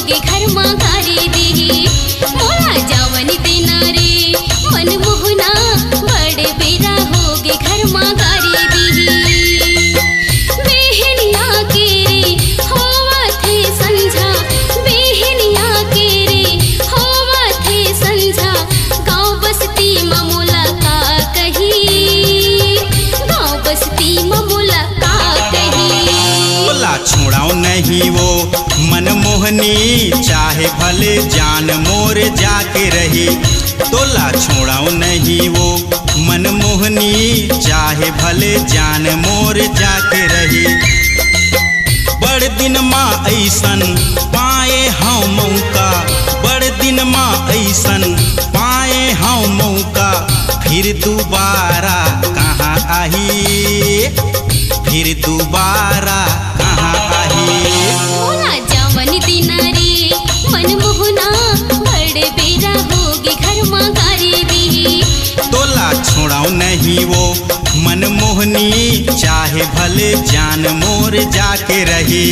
होगे घर माँ गारी दी मोला जावन देना रे मन मोहना बड़े बेरा होगे घर माँ गारी दी बेहनिया के रे होवा थे संझा बेहनिया के रे होवा थे संझा गाँव बस्ती मोला का कही गाँव बस्ती मोला का कही तोला छोड़ाओ नहीं वो मनमोहनी चाहे भले जान मोर जाके रही तोला छोड़ाओ नहीं वो मनमोहनी चाहे भले जान मोर जाके रही बड़ दिन माँ ऐसन पाए हाँ मौका बड़ दिन माँ ऐसन पाए हाँ मौका फिर दोबारा कहाँ आही फिर दोबारा कहाँ आही मोला जावन देना रे मन मोहना बड़े बेरा होगे घर माँ गारी दी तोला छोड़ाओ नहीं वो मनमोहनी चाहे भले जान मोर जाके रही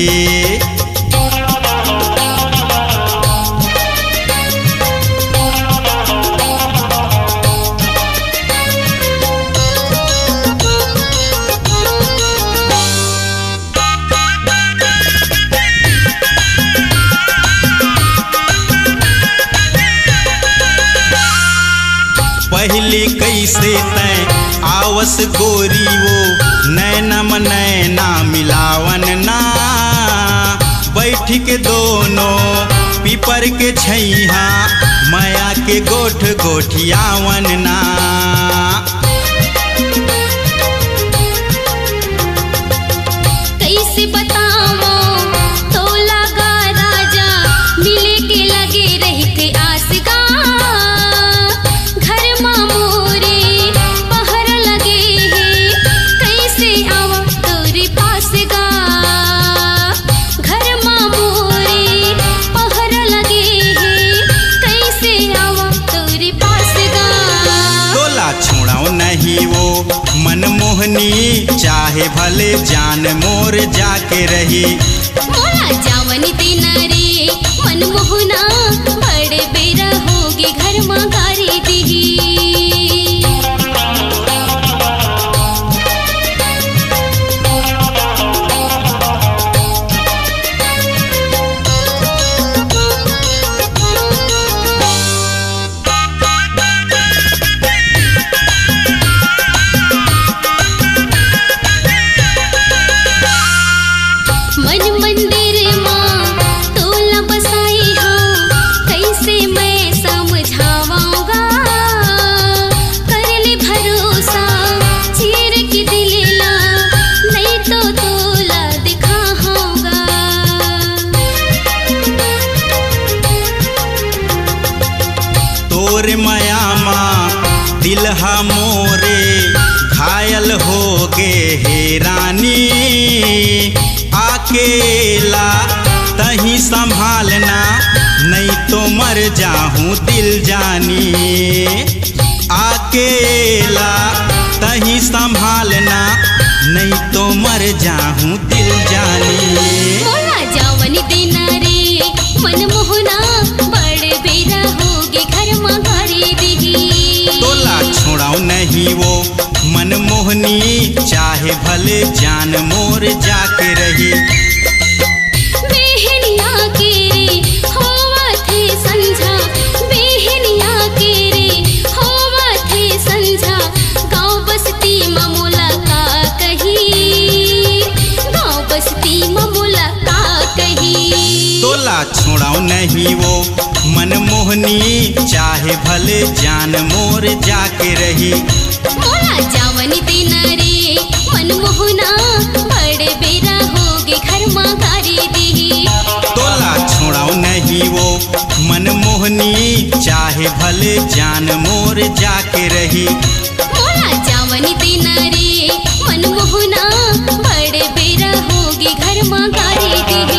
पहली कैसे तय आवस गोरी वो नैनम नैना मिलावन ना बैठ के दोनों पीपर के छैहा माया के गोठ गोठियावन ना कैसे बताओ तोला गा राजा मिले के लगे रहते आसगा घर माँ मोरे पहर लगे है कैसे आवा तोरे पास गा घर माँ मोरे पहर लगे है कैसे आवा तोरे पास गा तोला छोड़ाओ नहीं वो मनमोहनी चाहे भले जान मोर जाके रही मोला जावन देना रे मन मोहना बड़े बेरा होगे घर माँ गारी दी मन मंदिर माँ तोला बसाई हो कैसे मैं समझावाऊंगा कर ले भरोसा चीर के दिलेला नहीं तो तोला दिखाऊंगा तोर माया माँ दिलहा मोरे घायल हो गे हे रानी अकेला तही संभालना नहीं तो मर जाऊं दिल जानी अकेला तही संभालना नहीं तो मर जाऊं दिल जानी मोला जावन देना रे मन मोहना बड़े बेरा होगे घर माँ गारी दी तोला छोड़ाओ नहीं वो मनमोहनी चाहे भले जान मोर जाके रही बेहनिया के रे होवा थे संझा बेहनिया के रे होवा थे संझा गाँव बस्ती मोला का कही गाँव बस्ती मोला का कही तोला छोड़ाओ नहीं वो मनमोहनी चाहे भले जान मोर जाके रही मोला जावन देना रे मन मोहना बड़े बेरा होगे घर माँ गारी दी तोला छोड़ाओ नहीं वो मनमोहनी चाहे भले जान मोर जाके रही मोला जावन देना रे मन मोहना बड़े बेरा होगे घर माँ गारी दी